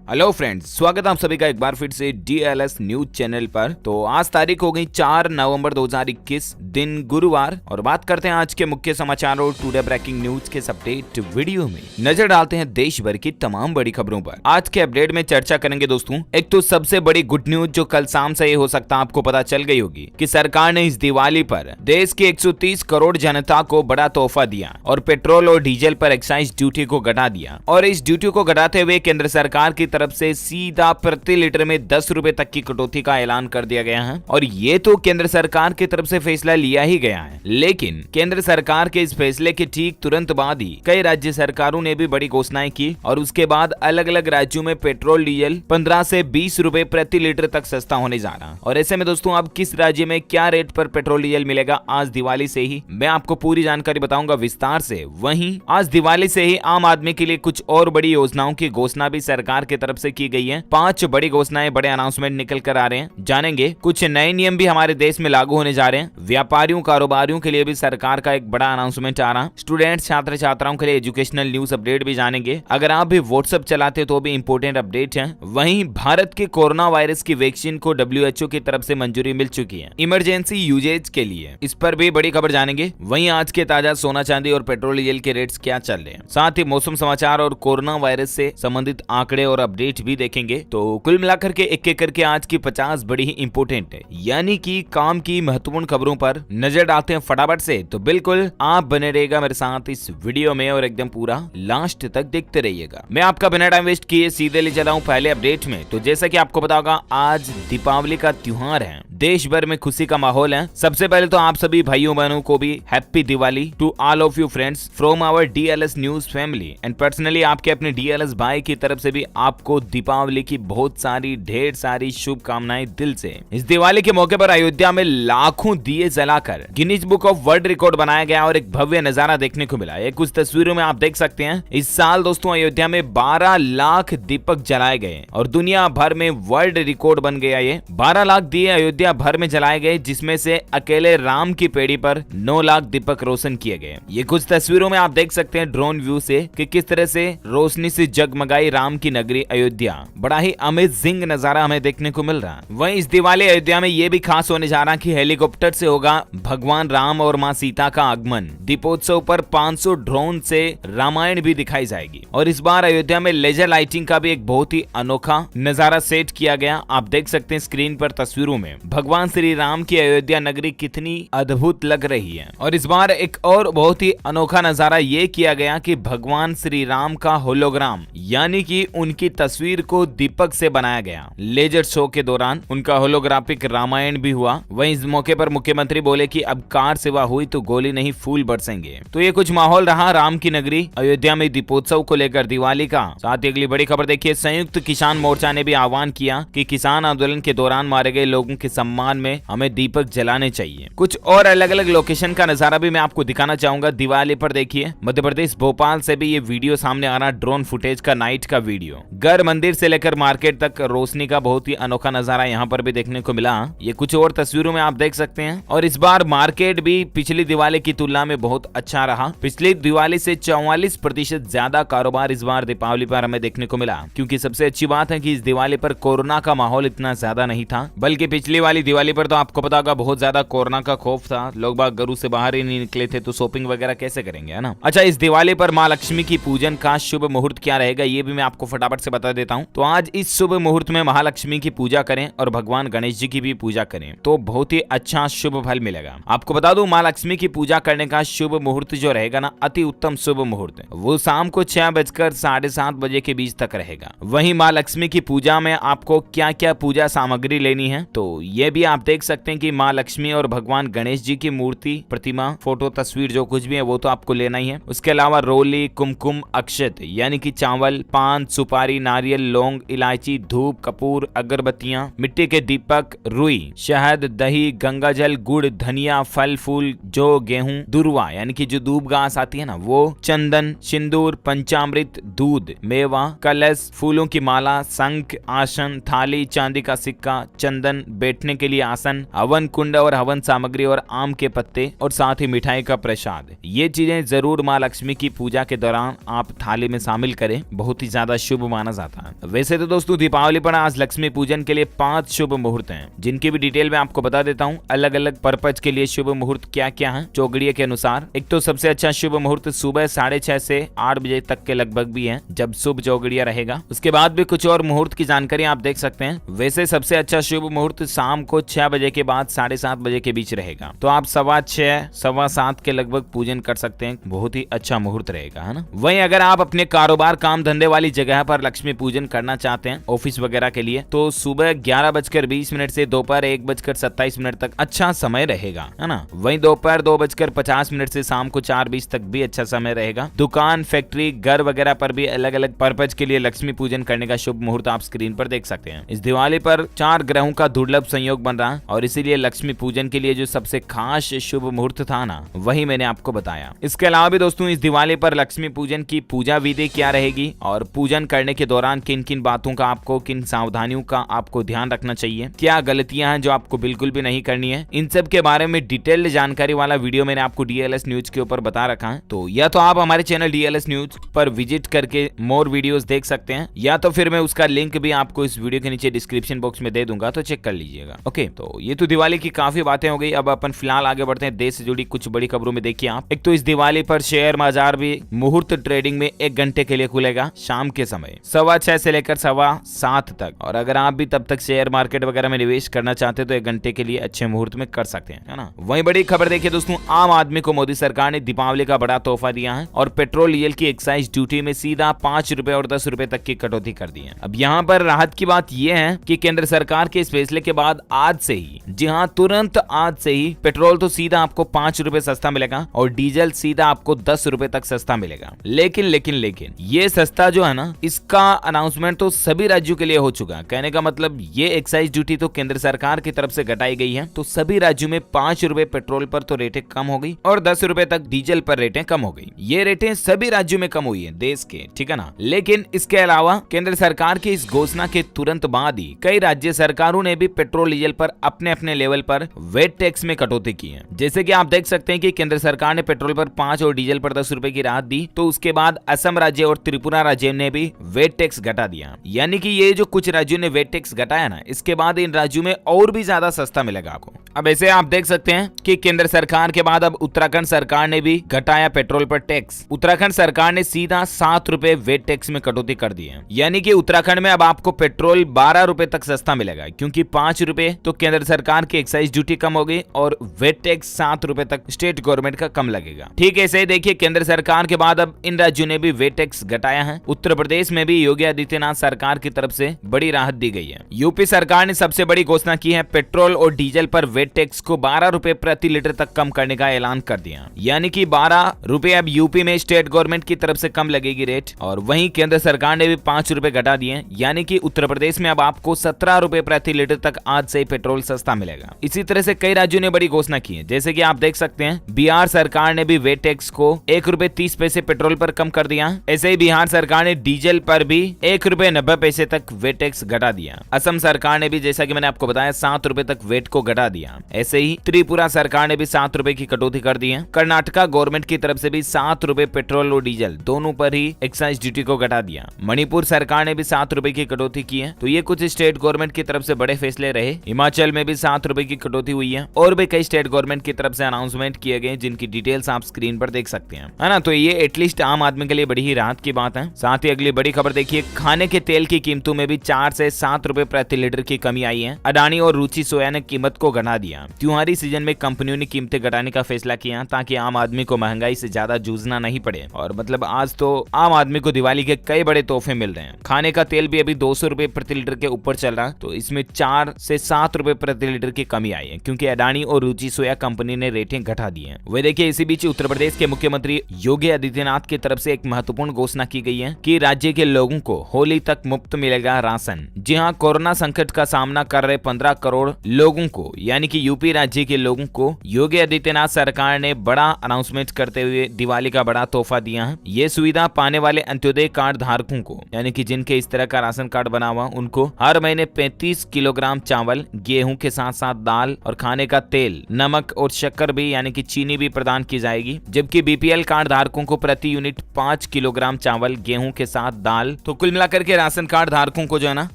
Hello friends, स्वागत है आप सभी का एक बार फिर से DLS न्यूज चैनल पर। तो आज तारीख हो गई 4 नवंबर 2021, दिन गुरुवार, और बात करते हैं आज के मुख्य समाचारों और टुडे ब्रेकिंग न्यूज के अपडेट वीडियो में। नजर डालते हैं देश भर की तमाम बड़ी खबरों पर। आज के अपडेट में चर्चा करेंगे दोस्तों। एक तो सबसे बड़ी गुड न्यूज जो कल शाम से ही हो सकता है आपको पता चल गई होगी कि सरकार ने इस दिवाली पर देश की 130 करोड़ जनता को बड़ा तोहफा दिया और पेट्रोल और डीजल पर एक्साइज ड्यूटी को घटा दिया। और इस ड्यूटी को घटाते हुए केंद्र सरकार की तरफ से सीधा प्रति लीटर में 10 रुपए तक की कटौती का ऐलान कर दिया गया है। और ये तो केंद्र सरकार की तरफ से फैसला लिया ही गया है, लेकिन केंद्र सरकार के इस फैसले के ठीक तुरंत बाद ही कई राज्य सरकारों ने भी बड़ी घोषणाएं की और उसके बाद अलग अलग राज्यों में पेट्रोल डीजल 15 से 20 रुपए प्रति लीटर तक सस्ता होने जा रहा। और ऐसे में दोस्तों अब किस राज्य में क्या रेट पर पेट्रोल डीजल मिलेगा, आज दिवाली से ही मैं आपको पूरी जानकारी बताऊंगा विस्तार से। वहीं आज दिवाली से ही आम आदमी के लिए कुछ और बड़ी योजनाओं की घोषणा भी सरकार की तरफ से की गई है। 5 बड़ी घोषणाएं, बड़े अनाउंसमेंट निकल कर आ रहे हैं। जानेंगे कुछ नए नियम भी हमारे देश में लागू होने जा रहे हैं। व्यापारियों कारोबारियों के लिए भी सरकार का एक बड़ा अनाउंसमेंट आ रहा है। स्टूडेंट्स छात्र छात्राओं के लिए एजुकेशनल न्यूज अपडेट भी जानेंगे। अगर आप भी व्हाट्सएप चलाते तो भी इंपोर्टेंट अपडेट है। वहीं भारत के कोरोना वायरस की वैक्सीन को WHO की तरफ से मंजूरी मिल चुकी है इमरजेंसी यूजेज के लिए, इस पर भी बड़ी खबर जानेंगे। वहीं आज के ताजा सोना चांदी और पेट्रोल डीजल के रेट्स क्या चल रहे हैं, साथ ही मौसम समाचार और कोरोना वायरस से संबंधित आंकड़े और अपडेट भी देखेंगे। तो कुल मिलाकर के एक एक करके आज की 50 बड़ी ही इंपोर्टेंट है यानी कि काम की महत्वपूर्ण खबरों पर नजर डालते हैं फटाफट से। तो बिल्कुल आप बने रहेगा मेरे साथ इस वीडियो में और एकदम पूरा लास्ट तक देखते रहिएगा। मैं आपका बिना टाइम वेस्ट किए सीधे ले चला हूं पहले अपडेट में। तो जैसा कि आपको पता होगा आज दीपावली का त्योहार है, देश भर में खुशी का माहौल है। सबसे पहले तो आप सभी भाइयों बहनों को भी happy Diwali to all of you friends from our DLS news family and personally आपके अपने DLS भाई की तरफ से भी आपको दीपावली की बहुत सारी ढेर सारी शुभकामनाएं दिल से। इस दिवाली के मौके पर अयोध्या में लाखों दिए जलाकर Guinness book of world record बनाया गया और एक भव्य नजारा देखने को मिला। ये कुछ तस्वीरों में आप देख सकते हैं। इस साल दोस्तों अयोध्या में 12 लाख दीपक जलाए गए और दुनिया भर में वर्ल्ड रिकॉर्ड बन गया। ये 12 लाख दिए अयोध्या भर में जलाए गए, जिसमें से अकेले राम की पेड़ी पर 9 लाख दीपक रोशन किए गए। ये कुछ तस्वीरों में आप देख सकते हैं ड्रोन व्यू से कि किस तरह से रोशनी से जगमगाई राम की नगरी अयोध्या। बड़ा ही अमेजिंग नजारा हमें देखने को मिल रहा है। वहीं इस दिवाली अयोध्या में ये भी खास होने जा रहा है कि हेलीकॉप्टर से होगा भगवान राम और मां सीता का आगमन। दीपोत्सव पर 500 ड्रोन से रामायण भी दिखाई जाएगी। और इस बार अयोध्या में लेजर लाइटिंग का भी एक बहुत ही अनोखा नजारा सेट किया गया। आप देख सकते हैं स्क्रीन पर तस्वीरों में भगवान श्री राम की अयोध्या नगरी कितनी अद्भुत लग रही है। और इस बार एक और बहुत ही अनोखा नजारा ये किया गया कि भगवान श्री राम का होलोग्राम यानी कि उनकी तस्वीर को दीपक से बनाया गया। लेजर शो के दौरान उनका होलोग्राफिक रामायण भी हुआ। वहीं इस मौके पर मुख्यमंत्री बोले कि अब कार सेवा हुई तो गोली नहीं फूल बरसेंगे। तो ये कुछ माहौल रहा राम की नगरी अयोध्या में दीपोत्सव को लेकर दिवाली का। साथ ही अगली बड़ी खबर देखिए, संयुक्त किसान मोर्चा ने भी आह्वान किया कि किसान आंदोलन के दौरान मारे गए लोगों के सम्मान में हमें दीपक जलाने चाहिए। कुछ और अलग अलग लोकेशन का नजारा भी मैं आपको दिखाना चाहूंगा दिवाली पर। देखिए मध्य प्रदेश भोपाल से भी ये वीडियो सामने आ रहा, ड्रोन फुटेज का नाइट का वीडियो। घर मंदिर से लेकर मार्केट तक रोशनी का बहुत ही अनोखा नजारा यहाँ पर भी देखने को मिला। ये कुछ और तस्वीरों में आप देख सकते हैं। और इस बार मार्केट भी पिछली दिवाली की तुलना में बहुत अच्छा रहा। पिछली दिवाली से 44% ज्यादा कारोबार इस बार दीपावली पर हमें देखने को मिला, क्योंकि सबसे अच्छी बात है कि इस दिवाली पर कोरोना का माहौल इतना ज्यादा नहीं था। बल्कि पिछली वाली दिवाली पर तो आपको पता होगा बहुत ज्यादा कोरोना का खौफ था, लोग बाग घरों से बाहर ही नहीं निकले थे, तो शॉपिंग वगैरह कैसे करेंगे, है ना। अच्छा, इस दिवाली पर माँ लक्ष्मी की पूजन का शुभ मुहूर्त क्या रहेगा ये भी मैं आपको फटाफट से बता देता हूँ। तो आज इस शुभ मुहूर्त में महालक्ष्मी की पूजा करें और भगवान गणेश जी की भी पूजा करें तो बहुत ही अच्छा शुभ फल मिलेगा। आपको बता दूं माँ लक्ष्मी की पूजा करने का शुभ मुहूर्त जो रहेगा ना, अति उत्तम शुभ मुहूर्त वो शाम को 6:07 बजे के बीच तक रहेगा। वहीं माँ लक्ष्मी की पूजा में आपको क्या क्या पूजा सामग्री लेनी है तो ये भी आप देख सकते हैं कि माँ लक्ष्मी और भगवान गणेश जी की मूर्ति, प्रतिमा, फोटो, तस्वीर जो कुछ भी है वो तो आपको लेना ही है। उसके अलावा रोली, कुमकुम, अक्षत यानी कि चावल, पान, सुपारी, नारियल, लौंग, इलायची, धूप, कपूर, अगरबत्तियां, मिट्टी के दीपक, रुई, शहद, दही, गंगाजल, गुड़, धनिया, फल फूल, जो गेहूं, दुर्वा यानी कि जो दूब घास आती है ना वो, चंदन, सिंदूर, पंचामृत, दूध, मेवा, कलश, फूलों की माला, शंख, आसन, थाली, चांदी का सिक्का, चंदन, बैठने बैठने के लिए आसन, हवन कुंड और हवन सामग्री और आम के पत्ते और साथ ही मिठाई का प्रसाद, ये चीजें जरूर माँ लक्ष्मी की पूजा के दौरान आप थाली में शामिल करें, बहुत ही ज्यादा शुभ माना जाता है। वैसे तो दोस्तों दीपावली पर आज लक्ष्मी पूजन के लिए 5 शुभ मुहूर्त हैं, जिनकी भी डिटेल में आपको बता देता हूँ। अलग अलग पर्पज के लिए शुभ मुहूर्त क्या क्या है चौगड़िया के अनुसार। एक तो सबसे अच्छा शुभ मुहूर्त सुबह 6:30 से 8 बजे तक के लगभग भी है, जब शुभ चौगड़िया रहेगा। उसके बाद भी कुछ और मुहूर्त की जानकारी आप देख सकते हैं। वैसे सबसे अच्छा शुभ मुहूर्त शाम को 6 बजे के बाद 7:30 बजे के बीच रहेगा, तो आप 6:15 7:15 के लगभग पूजन कर सकते हैं, बहुत ही अच्छा मुहूर्त रहेगा, है ना। वहीं अगर आप अपने कारोबार काम धंधे वाली जगह पर लक्ष्मी पूजन करना चाहते हैं ऑफिस वगैरह के लिए, तो सुबह 11:20 से दोपहर 1:27 तक अच्छा समय रहेगा, है ना। वहीं दोपहर 2:50 से शाम को 4:20 तक भी अच्छा समय रहेगा। दुकान, फैक्ट्री, घर वगैरह पर भी अलग अलग पर्पज के लिए लक्ष्मी पूजन करने का शुभ मुहूर्त आप स्क्रीन पर देख सकते हैं। इस दिवाली पर 4 ग्रहों का दुर्लभ संयोग बन रहा है और इसीलिए लक्ष्मी पूजन के लिए जो सबसे खास शुभ मुहूर्त था ना, वही मैंने आपको बताया। इसके अलावा भी दोस्तों इस दिवाली पर लक्ष्मी पूजन की पूजा विधि क्या रहेगी और पूजन करने के दौरान किन किन बातों का आपको, किन सावधानियों का आपको ध्यान रखना चाहिए, क्या गलतियां हैं जो आपको बिल्कुल भी नहीं करनी है, इन सब के बारे में डिटेल्ड जानकारी वाला वीडियो मैंने आपको डीएलएस न्यूज के ऊपर बता रखा है। तो या तो आप हमारे चैनल डीएलएस न्यूज पर विजिट करके मोर वीडियोस देख सकते हैं, या तो फिर मैं उसका लिंक भी आपको इस वीडियो के नीचे डिस्क्रिप्शन बॉक्स में दे दूंगा, तो चेक कर लीजिएगा। ओके, तो ये तो दिवाली की काफी बातें हो गई। अब अपन फिलहाल आगे बढ़ते हैं देश से जुड़ी कुछ बड़ी खबरों में। देखिए आप, एक तो इस दिवाली पर शेयर बाजार भी मुहूर्त ट्रेडिंग में 1 घंटे के लिए खुलेगा शाम के समय 6:15 से लेकर 7:15 तक। और अगर आप भी तब तक शेयर मार्केट वगैरह में निवेश करना चाहते हैं तो 1 घंटे के लिए अच्छे मुहूर्त में कर सकते हैं, है ना। वहीं बड़ी खबर देखिए दोस्तों, आम आदमी को मोदी सरकार ने दीपावली का बड़ा तोहफा दिया है और पेट्रोल डीजल की एक्साइज ड्यूटी में सीधा 5 रुपए और 10 रुपए तक की कटौती कर दी है। अब यहाँ पर राहत की बात यह है कि केंद्र सरकार के इस फैसले के बाद आज से ही, जी हाँ तुरंत आज से ही, पेट्रोल तो सीधा आपको 5 रुपए सस्ता मिलेगा और डीजल सीधा आपको 10 रुपए तक सस्ता मिलेगा। लेकिन ये सस्ता जो है ना, इसका अनाउंसमेंट तो सभी राज्यों के लिए हो चुका है। कहने का मतलब ये एक्साइज ड्यूटी तो केंद्र सरकार की तरफ से घटाई गई है, तो सभी राज्यों में 5 रुपए पेट्रोल पर तो रेटें कम हो गई और 10 रुपए तक डीजल पर रेटें कम हो गई। ये रेटें सभी राज्यों में कम हुई है देश के, ठीक है ना। लेकिन इसके अलावा केंद्र सरकार की इस घोषणा के तुरंत बाद ही कई राज्य सरकारों ने भी पेट्रोल डीजल पर अपने अपने लेवल पर वेट टैक्स में कटौती की है। जैसे कि आप देख सकते हैं कि केंद्र सरकार ने पेट्रोल पर 5 और डीजल पर 10 रुपए की राहत दी, तो उसके बाद असम राज्य और त्रिपुरा राज्य ने भी वेट टैक्स घटा दिया। यानी कि ये जो कुछ राज्यों ने वेट टैक्स घटाया ना, इसके बाद इन राज्यों में और भी ज्यादा सस्ता मिलेगा आपको। अब ऐसे आप देख सकते हैं कि केंद्र सरकार के बाद अब उत्तराखंड सरकार ने भी घटाया पेट्रोल पर टैक्स। उत्तराखंड सरकार ने सीधा 7 रुपए वेट टैक्स में कटौती कर दी है। यानी कि उत्तराखंड में अब आपको पेट्रोल 12 रुपए तक सस्ता मिलेगा, क्योंकि 5 रुपए तो केंद्र सरकार की एक्साइज ड्यूटी कम हो गई और वेट टैक्स 7 रुपए तक स्टेट गवर्नमेंट का कम लगेगा। ठीक है, ऐसे ही देखिए केंद्र सरकार के बाद अब इन राज्यों ने भी वेट टैक्स घटाया है। उत्तर प्रदेश में भी योगी आदित्यनाथ सरकार की तरफ से बड़ी राहत दी गई है। यूपी सरकार ने सबसे बड़ी घोषणा की है, पेट्रोल और डीजल पर वेट टैक्स को 12 रुपए प्रति लीटर तक कम करने का ऐलान कर दिया। यानी कि 12 रुपए अब यूपी में स्टेट गवर्नमेंट की तरफ से कम लगेगी रेट, और वहीं केंद्र सरकार ने भी 5 रुपए घटा दिए। यानी कि उत्तर प्रदेश में अब आपको 17 रुपए प्रति लीटर तक आज से पेट्रोल सस्ता मिलेगा। इसी तरह से कई राज्यों ने बड़ी घोषणा की है, जैसे कि आप देख सकते हैं बिहार सरकार ने भी वेट टैक्स को 1 रुपए 30 पैसे पेट्रोल पर कम कर दिया। ऐसे ही बिहार सरकार ने डीजल पर भी 1 रुपए 90 पैसे तक वेट टैक्स घटा दिया। असम सरकार ने भी, जैसा कि मैंने आपको बताया, 7 रुपए तक वेट को घटा दिया। ऐसे ही त्रिपुरा सरकार ने भी 7 रुपए की कटौती कर दी है। कर्नाटका गवर्नमेंट की तरफ से भी 7 रुपए पेट्रोल और डीजल दोनों पर ही एक्साइज ड्यूटी को घटा दिया। मणिपुर सरकार ने भी 7 रुपए की कटौती की है। तो ये कुछ स्टेट गवर्नमेंट की तरफ से बड़े फैसले रहे। हिमाचल में भी 7 रुपए की कटौती हुई है और भी कई स्टेट गवर्नमेंट की तरफ से अनाउंसमेंट किए गए, जिनकी डिटेल्स आप स्क्रीन पर देख सकते हैं, है ना। तो ये एटलीस्ट आम आदमी के लिए बड़ी ही राहत की बात है। साथ ही अगली बड़ी खबर देखिए, खाने के तेल की कीमतों में भी 4 से 7 रुपए प्रति लीटर की कमी आई है। अडानी और रुचि सोया ने कीमत को घटा दिया। त्योहारी सीजन में कंपनियों ने कीमतें घटाने का फैसला किया ताकि आम आदमी को महंगाई से ज्यादा जूझना नहीं पड़े। और मतलब आज तो आम आदमी को दिवाली के कई बड़े तोहफे मिल रहे हैं। खाने का तेल भी अभी 200 रुपए प्रति लीटर के ऊपर चल रहा है, तो इसमें 4 से 7 रुपए प्रति लीटर की कमी आई है, क्योंकि अडानी और रुचि सोया कंपनी ने रेटें घटा दी है। वह देखिए, इसी बीच उत्तर प्रदेश के मुख्यमंत्री योगी आदित्यनाथ की तरफ से एक महत्वपूर्ण घोषणा की गई है कि राज्य के लोगों को होली तक मुफ्त मिलेगा राशन। जी हाँ, कोरोना संकट का सामना कर रहे 15 करोड़ लोगों को, यानी कि यूपी राज्य के लोगों को योगी आदित्यनाथ सरकार ने बड़ा अनाउंसमेंट करते हुए दिवाली का बड़ा तोहफा दिया है। ये सुविधा पाने वाले अंत्योदय कार्ड धारकों को, यानी कि जिनके इस तरह का राशन कार्ड बना हुआ, उनको हर महीने 35 किलोग्राम चावल, गेहूं के साथ साथ दाल और खाने का तेल, नमक और शक्कर भी यानी कि चीनी भी प्रदान की जाएगी। जबकि बीपीएल कार्ड धारकों को प्रति यूनिट 5 किलोग्राम चावल, गेहूं के साथ दाल। तो कुल मिलाकर के राशन कार्ड धारकों को जो है ना,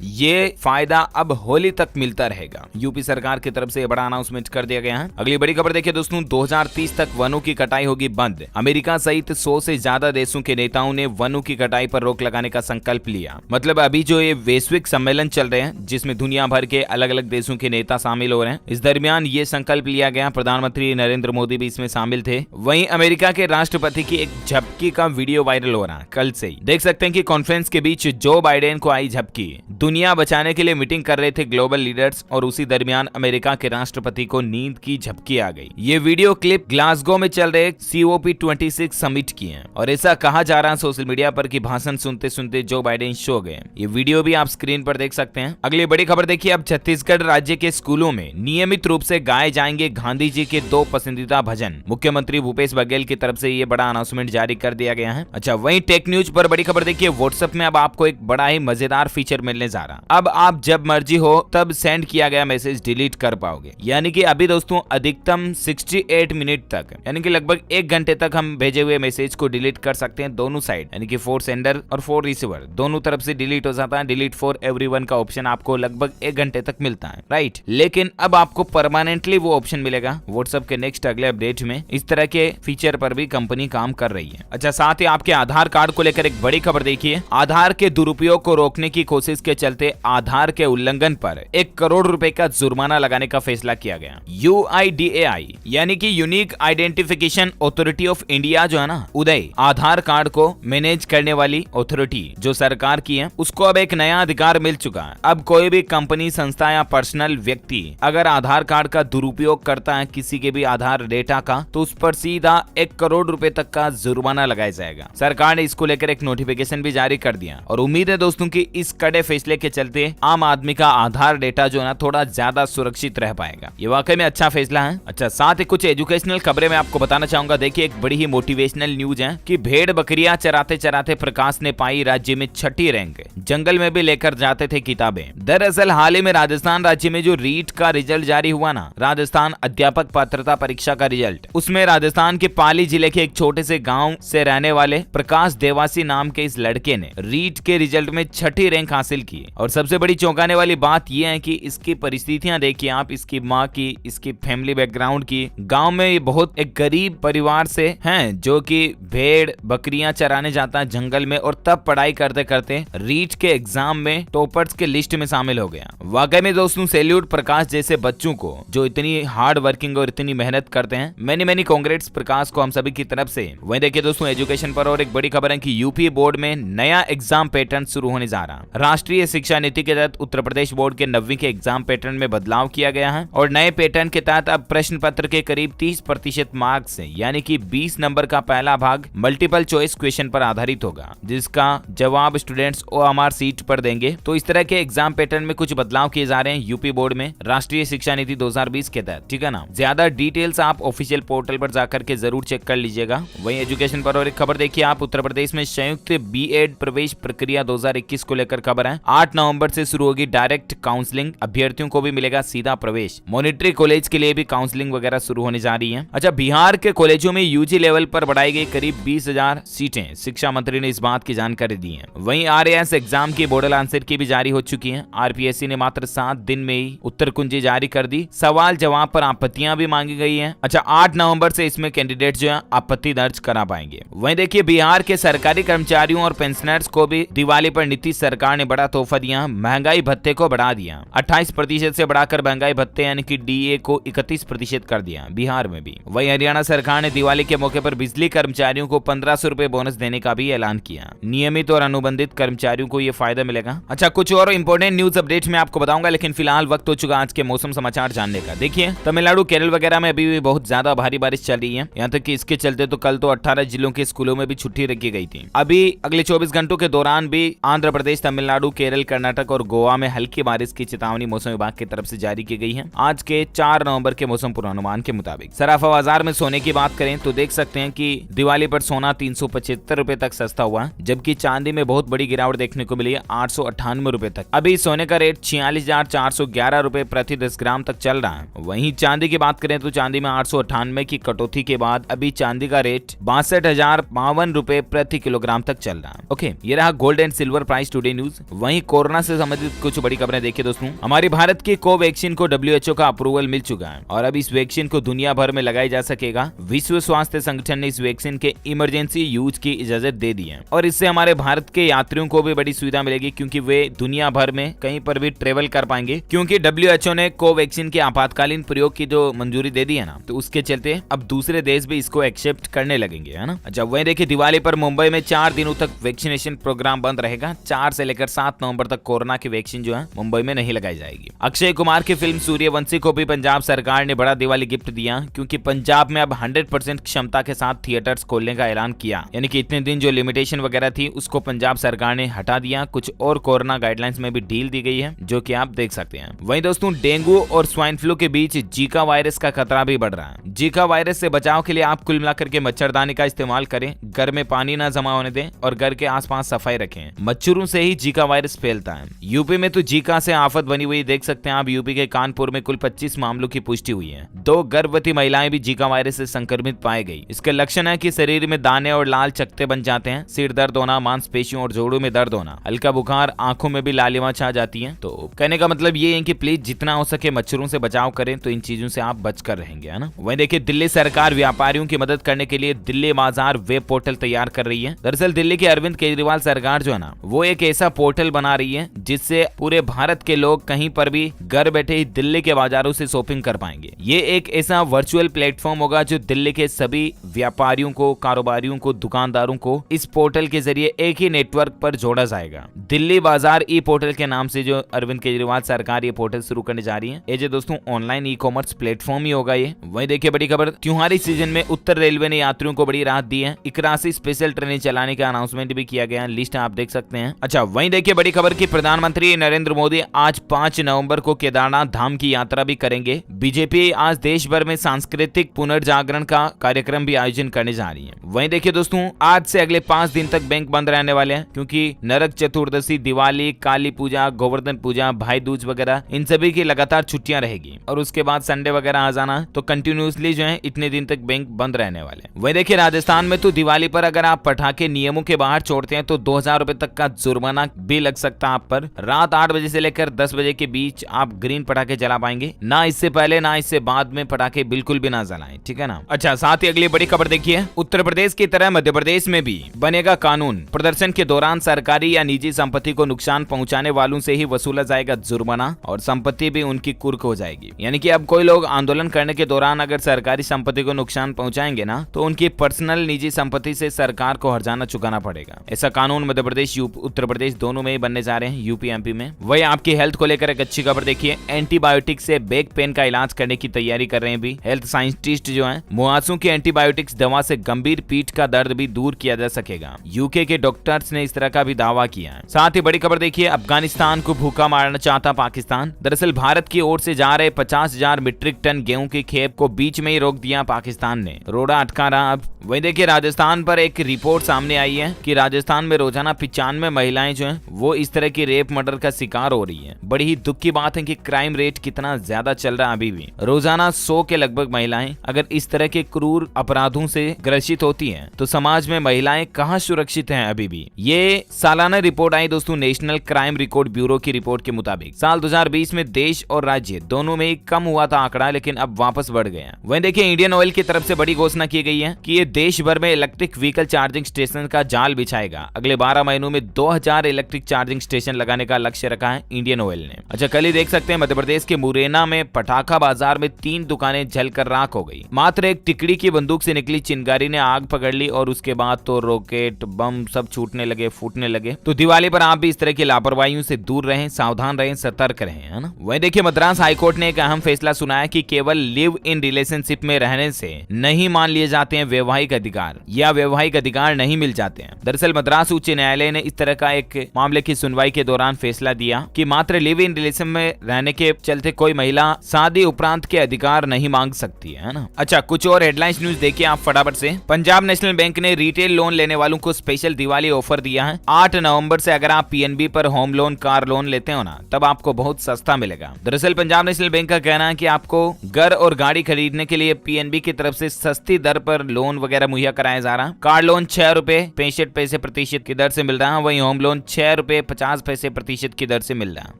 ये फायदा अब होली तक मिलता रहेगा। यूपी सरकार की तरफ से बड़ा अनाउंसमेंट कर दिया गया है। अगली बड़ी खबर देखिए दोस्तों, 2030 तक वनों की कटाई होगी बंद। अमेरिका सहित 100 से ज्यादा देशों के नेताओं ने वनों की कटाई पर रोक लगाने का संकल्प लिया। मतलब अभी जो ये वैश्विक सम्मेलन चल रहे हैं जिसमें दुनिया भर के अलग अलग देशों के नेता शामिल हो रहे हैं, इस दरमियान ये संकल्प लिया गया। प्रधानमंत्री नरेंद्र मोदी भी इसमें शामिल थे। वहीं अमेरिका के राष्ट्रपति की एक झपकी का वीडियो वायरल हो रहा है। कल से ही देख सकते हैं कि कॉन्फ्रेंस के बीच जो बाइडेन को आई झपकी। दुनिया बचाने के लिए मीटिंग कर रहे थे ग्लोबल लीडर्स और उसी दरमियान अमेरिका के राष्ट्रपति को नींद की झपकी आ गई। ये वीडियो क्लिप ग्लासगो में चल रहे COP26 समिट की है और ऐसा कहा जा रहा है सोशल मीडिया पर कि भाषण सुनते सुनते जो बाइडेन सो गए। ये वीडियो भी आप स्क्रीन पर देख सकते हैं। अगली बड़ी खबर देखिए, अब छत्तीसगढ़ राज्य के स्कूलों में नियमित रूप से गाए जाएंगे गांधी जी के 2 पसंदीदा भजन। मुख्यमंत्री भूपेश बघेल की तरफ से ये बड़ा अनाउंसमेंट जारी कर दिया गया है। अच्छा, वहीं टेक न्यूज पर बड़ी खबर देखिए, व्हाट्सएप में अब आपको एक बड़ा ही मजेदार फीचर मिलने जा रहा। अब आप जब मर्जी हो तब सेंड किया गया मैसेज डिलीट कर पाओगे। यानी कि अभी दोस्तों अधिकतम 68 मिनट तक, यानी कि लगभग 1 घंटे तक हम भेजे हुए मैसेज को डिलीट कर सकते हैं दोनों साइड, यानी कि फॉर सेंडर और फॉर रिसीवर दोनों तरफ से डिलीट हो जाता है। डिलीट फॉर एवरीवन का ऑप्शन आपको लगभग 1 घंटे तक मिलता है, राइट। लेकिन अब आपको परमानेंटली वो ऑप्शन मिलेगा व्हाट्सएप के नेक्स्ट अगले अपडेट में। इस तरह के फीचर पर भी कंपनी काम कर रही है। अच्छा, साथ ही आपके आधार कार्ड को लेकर एक बड़ी खबर देखिए। आधार के दुरुपयोग को रोकने की कोशिश के चलते आधार के उल्लंघन पर 1 करोड़ रुपए का जुर्माना लगाने का फैसला किया गया। UIDAI यानी कि unique identification authority of India जो है ना, उदय आधार कार्ड को मैनेज करने वाली अथॉरिटी जो सरकार की है, उसको अब एक नया अधिकार मिल चुका है। अब कोई भी कंपनी, संस्था या पर्सनल व्यक्ति अगर आधार कार्ड का दुरुपयोग करता है किसी के भी आधार डेटा का, तो उस पर सीधा 1 करोड़ रुपए तक का जुर्माना लगाया जाएगा। सरकार ने इसको लेकर एक नोटिफिकेशन भी जारी कर दिया और उम्मीद है दोस्तों कि इस कड़े फैसले के चलते आम आदमी का आधार डेटा जो है ना थोड़ा ज्यादा सुरक्षित रह पाएगा। ये वाकई में अच्छा फैसला है। अच्छा, साथ ही कुछ एजुकेशनल खबरें मैं आपको बताना चाहूंगा। देखिए, एक बड़ी ही मोटिवेशनल न्यूज है कि भेड़ बकरियां चराते चराते प्रकाश ने पाई राज्य में 6ठी रैंक। जंगल में भी लेकर जाते थे किताबें। दरअसल हाल ही में राजस्थान राज्य में जो रीट का रिजल्ट जारी हुआ ना, राजस्थान अध्यापक पात्रता परीक्षा का रिजल्ट, उसमें राजस्थान के पाली जिले के एक छोटे से गांव से रहने वाले प्रकाश देवासी नाम के इस लड़के ने रीट के रिजल्ट में 6ठी रैंक हासिल की। और सबसे बड़ी चौंकाने वाली बात यह है कि इसकी परिस्थितियां देखिए आप, इसकी माँ की, इसकी फैमिली बैकग्राउंड की। गांव में ये बहुत एक गरीब परिवार से हैं जो कि भेड़ बकरियां चराने जाता है जंगल में, और तब पढ़ाई करते करते रीट के एग्जाम में टॉपर्स के लिस्ट में शामिल हो गया। वाकई में दोस्तों सैल्यूट प्रकाश जैसे बच्चों को जो इतनी हार्ड वर्किंग और इतनी मेहनत करते हैं। मैनी कांग्रेट्स प्रकाश को हम सभी की तरफ से। वहीं देखिए दोस्तों एजुकेशन पर और एक बड़ी खबर है कि यूपी बोर्ड में नया एग्जाम पैटर्न शुरू होने जा रहा है। राष्ट्रीय शिक्षा नीति के तहत उत्तर प्रदेश बोर्ड के 9वीं के एग्जाम पैटर्न में बदलाव किया गया है और नए पैटर्न के तहत अब प्रश्न पत्र के करीब 30% मार्क्स से, यानी कि 20 नंबर का पहला भाग मल्टीपल चॉइस क्वेश्चन पर आधारित होगा, जिसका जवाब स्टूडेंट्स OMR सीट पर देंगे। तो इस तरह के एग्जाम पैटर्न में कुछ बदलाव किए जा रहे हैं यूपी बोर्ड में राष्ट्रीय शिक्षा नीति 2020 के तहत, ठीक है ना। ज्यादा डिटेल्स आप ऑफिशियल पोर्टल पर जाकर के जरूर चेक कर लीजिएगा। वहीं एजुकेशन पर और एक खबर देखिए आप, उत्तर प्रदेश में संयुक्त B.Ed प्रवेश प्रक्रिया 2021 को लेकर खबर है। 8 नवंबर से शुरू होगी डायरेक्ट काउंसलिंग, अभ्यर्थियों को भी मिलेगा सीधा प्रवेश। मॉनिटरी कॉलेज के लिए भी काउंसलिंग वगैरह शुरू होने जा रही है। अच्छा, बिहार के कॉलेजों में UG लेवल पर बढ़ाई गई करीब 20,000 सीटें, शिक्षा मंत्री ने इस बात की जानकारी दी है। वहीं RAS एग्जाम की मॉडल आंसर की भी जारी हो चुकी है। RPSC ने मात्र 7 दिन में ही उत्तर कुंजी जारी कर दी। सवाल जवाब पर आपत्तियां भी मांगी गई है। अच्छा, 8 नवंबर से इसमें कैंडिडेट जो है आपत्ति दर्ज करा पाएंगे। वहीं देखिए बिहार के सरकारी कर्मचारियों और पेंशनर्स को भी दिवाली पर नीतीश सरकार ने बड़ा तोहफा दिया। महंगाई भत्ते को बढ़ा दिया, 28% से बढ़ाकर महंगाई भत्ते यानी कि DA को 31% कर दिया बिहार में भी। वहीं हरियाणा सरकार ने दिवाली के मौके पर बिजली कर्मचारियों को 1500 रुपए बोनस देने का भी ऐलान किया। नियमित और अनुबंधित कर्मचारियों को ये फायदा मिलेगा। अच्छा, कुछ और इंपोर्टेंट न्यूज अपडेट में आपको बताऊंगा, लेकिन फिलहाल वक्त हो चुका आज के मौसम समाचार जानने का। देखिए तमिलनाडु, केरल वगैरह में अभी भी बहुत ज्यादा भारी बारिश चल रही है। यहाँ तक कि इसके चलते तो कल तो 18 जिलों के स्कूलों में भी छुट्टी रखी गई थी। अभी अगले 24 घंटों के दौरान भी आंध्र प्रदेश, तमिलनाडु, केरल, कर्नाटक और गोवा में हल्की बारिश की चेतावनी मौसम विभाग की तरफ से जारी की गई है। आज के 4 नवंबर के मौसम पूर्वानुमान के मुताबिक। सराफा बाजार में सोने की बात करें तो देख सकते हैं कि दिवाली पर सोना 375 रुपए तक सस्ता हुआ, जबकि चांदी में बहुत बड़ी गिरावट देखने को मिली है 898 रुपए तक। अभी सोने का रेट 46,411 रुपए प्रति 10 ग्राम तक चल रहा है। वहीं चांदी की बात करें तो चांदी में 898 की कटौती के बाद अभी चांदी का रेट 62,052 रुपए प्रति किलोग्राम तक चल रहा है। ओके, ये रहा gold and silver price today news. वहीं कोरोना से संबंधित कुछ बड़ी खबरें देखिए दोस्तों। हमारी भारत की कोवैक्सीन को WHO का अप्रूवल मिल चुका है और अब इस वैक्सीन को दुनिया भर में लगाई जा सकेगा। विश्व स्वास्थ्य संगठन ने इस वैक्सीन के इमरजेंसी यूज की इजाजत दे दी है और इससे हमारे भारत के यात्रियों को भी बड़ी सुविधा मिलेगी, क्योंकि वे दुनिया भर में कहीं पर भी ट्रेवल कर पाएंगे, क्योंकि WHO ने कोवैक्सीन के आपातकालीन प्रयोग की जो मंजूरी दे दी है ना, तो उसके चलते अब दूसरे देश भी इसको एक्सेप्ट करने लगेंगे, है ना। जब वही देखिए दिवाली पर मुंबई में 4 दिनों तक वैक्सीनेशन प्रोग्राम बंद रहेगा। 4 से लेकर 7 नवंबर तक कोरोना की वैक्सीन जो है मुंबई में नहीं लगाई जाएगी। अक्षय कुमार की फिल्म सूर्यवंशी को भी पंजाब सरकार ने बड़ा दिवाली गिफ्ट दिया, क्योंकि पंजाब में अब 100% क्षमता के साथ थिएटर्स खोलने का ऐलान किया। यानी कि इतने दिन जो लिमिटेशन वगैरह थी उसको पंजाब सरकार ने हटा दिया। कुछ और कोरोना गाइडलाइंस में भी ढील दी गई है, जो कि आप देख सकते हैं। वहीं दोस्तों डेंगू और स्वाइन फ्लू के बीच जीका वायरस का खतरा भी बढ़ रहा है। जीका वायरस से बचाव के लिए आप कुल मिलाकर के मच्छरदानी का इस्तेमाल करें, घर में पानी ना जमा होने दें और घर के आसपास सफाई रखें। मच्छरों से ही जीका वायरस फैलता है। यूपी में तो जीका से आफत बनी हुई देख सकते हैं आप। यूपी के कानपुर में कुल 25 मामलों की पुष्टि हुई है। 2 गर्भवती महिलाएं भी जीका वायरस से संक्रमित पाई गई। इसके लक्षण है कि शरीर में दाने और लाल चकत्ते बन जाते हैं, सिर दर्द होना, मांसपेशियों और जोड़ों में दर्द होना, हल्का बुखार, आंखों में भी लालिमा छा जाती है। तो कहने का मतलब ये है कि प्लीज जितना हो सके मच्छरों से बचाव करें, तो इन चीजों से आप बचकर रहेंगे, है ना। वहीं देखिए दिल्ली सरकार व्यापारियों की मदद करने के लिए दिल्ली बाजार वेब पोर्टल तैयार कर रही है। दरअसल दिल्ली की अरविंद केजरीवाल सरकार जो है ना, वो एक ऐसा पोर्टल बना रही है जिससे पूरे भारत के लोग कहीं पर भी घर बैठे ही दिल्ली के बाजारों से शॉपिंग कर पाएंगे। ये एक ऐसा वर्चुअल प्लेटफॉर्म होगा जो दिल्ली के सभी व्यापारियों को, कारोबारियों को, दुकानदारों को इस पोर्टल के जरिए एक ही नेटवर्क पर जोड़ा जाएगा। दिल्ली बाजार ई पोर्टल के नाम से जो अरविंद केजरीवाल सरकार ये पोर्टल शुरू करने जा रही है। ये जो दोस्तों ऑनलाइन ई कॉमर्स प्लेटफॉर्म ही होगा ये। वहीं देखिए बड़ी खबर, त्योहारी सीजन में उत्तर रेलवे ने यात्रियों को बड़ी राहत दी है। 81 स्पेशल ट्रेनें चलाने का अनाउंसमेंट भी किया गया है। लिस्ट आप देख सकते हैं। अच्छा, वहीं देखिए बड़ी खबर की प्रधानमंत्री नरेंद्र मोदी आज 5 नवंबर को केदारनाथ धाम की यात्रा भी करेंगे। बीजेपी आज देश भर में सांस्कृतिक पुनर्जागरण का कार्यक्रम भी आयोजन करने जा रही है। वहीं देखिए दोस्तों आज से अगले 5 दिन तक बैंक बंद रहने वाले हैं, क्योंकि नरक चतुर्दशी, दिवाली, काली पूजा, गोवर्धन पूजा, भाई दूज वगैरह इन सभी की लगातार छुट्टियां रहेगी और उसके बाद संडे वगैरह आ जाना, तो कंटिन्यूसली जो है इतने दिन तक बैंक बंद रहने वाले। वहीं देखिए राजस्थान में तो दिवाली पर अगर आप पटाखे नियमों के बाहर छोड़ते हैं तो 2000 रुपए तक का जुर्माना भी लग सकता है आप पर। रात 8 बजे से लेकर 10 बजे के बीच आप ग्रीन पटाखे जला पाएंगे, ना इससे पहले ना इससे बाद में पटाखे बिल्कुल भी ना जलाएं, ठीक है ना। अच्छा, साथ ही अगली बड़ी खबर देखिए, उत्तर प्रदेश की तरह मध्य प्रदेश में भी बनेगा कानून। प्रदर्शन के दौरान सरकारी या निजी संपत्ति को नुकसान पहुंचाने वालों से ही वसूला जाएगा जुर्माना और संपत्ति भी उनकी कुर्क हो जाएगी। यानी कि अब कोई लोग आंदोलन करने के दौरान अगर सरकारी संपत्ति को नुकसान पहुंचाएंगे ना, तो उनकी पर्सनल निजी संपत्ति से सरकार को हर्जाना चुकाना पड़ेगा। ऐसा कानून मध्य प्रदेश, उत्तर प्रदेश दोनों में ही बनने जा रहे हैं, यूपी एमपी में। वही आपकी हेल्थ को लेकर एक अच्छी खबर देखिए, एंटीबायोटिक से बैक पेन का इलाज करने की तैयारी कर रहे हैं भी हेल्थ साइंटिस्ट जो हैं। मुआसों की एंटीबायोटिक्स दवा से गंभीर पीठ का दर्द भी दूर किया जा सकेगा। यूके के डॉक्टर्स ने इस तरह का भी दावा किया है। साथ ही बड़ी खबर देखिए, अफगानिस्तान को भूखा मारना चाहता पाकिस्तान। दरअसल भारत की ओर से जा रहे 50,000 मीट्रिक टन गेहूं की खेप को बीच में ही रोक दिया पाकिस्तान ने, रोड़ा अटका रहा। अब वही देखिए राजस्थान पर एक रिपोर्ट सामने आई है कि राजस्थान में रोजाना 95 महिलाएं जो हैं वो इस तरह की रेप मर्डर का शिकार हो रही हैं। बड़ी ही दुख की बात है कि क्राइम रेट कितना ज्यादा चल रहा है। अभी भी रोजाना 100 के लगभग महिलाएं अगर इस तरह के क्रूर अपराधों से ग्रसित होती हैं, तो समाज में महिलाएं कहां सुरक्षित हैं अभी भी। ये सालाना रिपोर्ट आई दोस्तों नेशनल क्राइम रिकॉर्ड ब्यूरो की रिपोर्ट के मुताबिक। साल 2020 में देश और राज्य दोनों में ही कम हुआ था आंकड़ा, लेकिन अब वापस बढ़ गया। वहीं देखिए इंडियन ऑयल की तरफ से बड़ी घोषणा की गई है कि ये देश भर में इलेक्ट्रिक व्हीकल चार्जिंग स्टेशन का जाल बिछाएगा। अगले 12 महीनों में 2000 इलेक्ट्रिक चार्जिंग स्टेशन लगाने का लक्ष्य रखा है इंडियन ऑयल ने। अच्छा, कल ही देख सकते हैं मध्य प्रदेश के मुरैना में पटाखा बाजार में 3 दुकानें जलकर राख हो गई। मात्र एक टिकड़ी की बंदूक से निकली चिंगारी ने आग पकड़ ली और उसके बाद तो रॉकेट बम सब छूटने लगे, फूटने लगे। तो दिवाली पर आप भी इस तरह की लापरवाहियों से दूर रहें, सावधान रहें, सतर्क रहें, है ना। वहीं देखिए मद्रास हाईकोर्ट ने एक अहम फैसला सुनाया कि केवल लिव इन रिलेशनशिप में रहने से नहीं मान लिए जाते हैं वैवाहिक अधिकार या वैवाहिक अधिकार नहीं मिल जाते हैं। दरअसल मद्रास उच्च न्यायालय ने इस तरह का एक मामले की सुनवाई के दौरान फैसला दिया कि मात्र लिव इन रिलेशन में रहने के चलते कोई महिला शादी उपरांत के अधिकार नहीं मांग सकती है ना। अच्छा, कुछ और हेडलाइंस न्यूज देखिए आप फटाफट से। पंजाब नेशनल बैंक ने रिटेल लोन लेने वालों को स्पेशल दिवाली ऑफर दिया है। 8 नवंबर से अगर आप पीएनबी पर होम लोन, कार लोन लेते हो ना, तब आपको बहुत सस्ता मिलेगा। दरअसल पंजाब नेशनल बैंक का कहना है कि आपको घर और गाड़ी खरीदने के लिए पीएनबी की तरफ से सस्ती दर पर लोन वगैरह मुहैया कराया जा रहा है। कार लोन 6 रुपए 65 पैसे प्रतिशत की दर से मिल रहा है, वहीं होम लोन 6 रुपए 50 पैसे प्रतिशत की दर से मिल रहा है,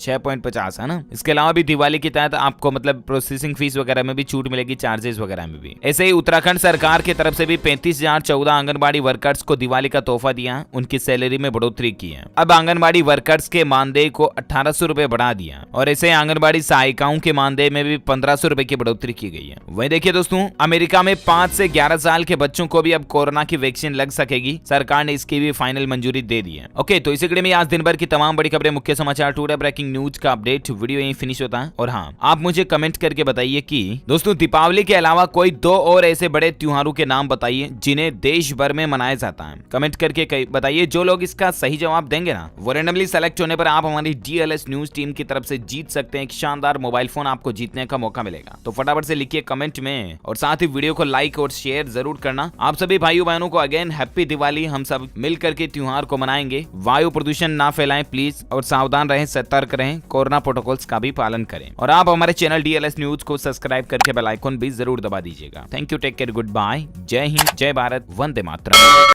6.50 है ना। इसके अलावा भी दिवाली के तहत आपको मतलब प्रोसेसिंग फीस वगैरह में भी छूट मिलेगी, चार्जेस वगैरह में भी। ऐसे ही उत्तराखंड सरकार की तरफ से भी 35,014 आंगनबाड़ी वर्कर्स को दिवाली का तोहफा दिया, उनकी सैलरी में बढ़ोतरी की है। अब आंगनबाड़ी वर्कर्स के मानदेय को 1800 रुपए बढ़ा दिया और ऐसे आंगनबाड़ी सहायिकाओं के मानदेय में भी 1500 रुपए की बढ़ोतरी की गई है। वहीं देखिए दोस्तों, अमेरिका में 5 से 11 साल के बच्चों को भी अब कोरोना की वैक्सीन लग सकेगी, सरकार ने इसकी भी फाइनल मंजूरी दे दी है। ओके, तो इसी कड़ी में आज दिन भर की तमाम बड़ी खबरें, मुख्य समाचार, टुडे ब्रेकिंग न्यूज का अपडेट वीडियो यहीं फिनिश होता है। और हाँ, आप मुझे कमेंट करके बताइए कि दोस्तों दीपावली के अलावा कोई 2 और ऐसे बड़े त्योहारों के नाम बताइए जिन्हें देश भर में मनाया जाता है। कमेंट करके बताइए। जो लोग इसका सही जवाब देंगे ना, वो रैंडमली सेलेक्ट होने पर आप हमारी डीएलएस न्यूज टीम की तरफ से जीत सकते हैं। एक शानदार मोबाइल फोन आपको जीतने का मौका मिलेगा। तो फटाफट से लिखिए कमेंट में और साथ ही वीडियो को लाइक और शेयर जरूर करना। आप सभी भाइयों बहनों को अगेन हैप्पी दिवाली। हम सब मिल करके त्योहार को मनाएंगे। वायु प्रदूषण ना फैलाएं प्लीज, और सावधान रहें, सतर्क रहें, कोरोना प्रोटोकॉल्स का भी पालन करें। और आप हमारे चैनल डीएलएस न्यूज को सब्सक्राइब करके बेल आइकन भी जरूर दबा दीजिएगा। Thank you, take care, good bye, जय हिंद, जय भारत, वंदे मातरम।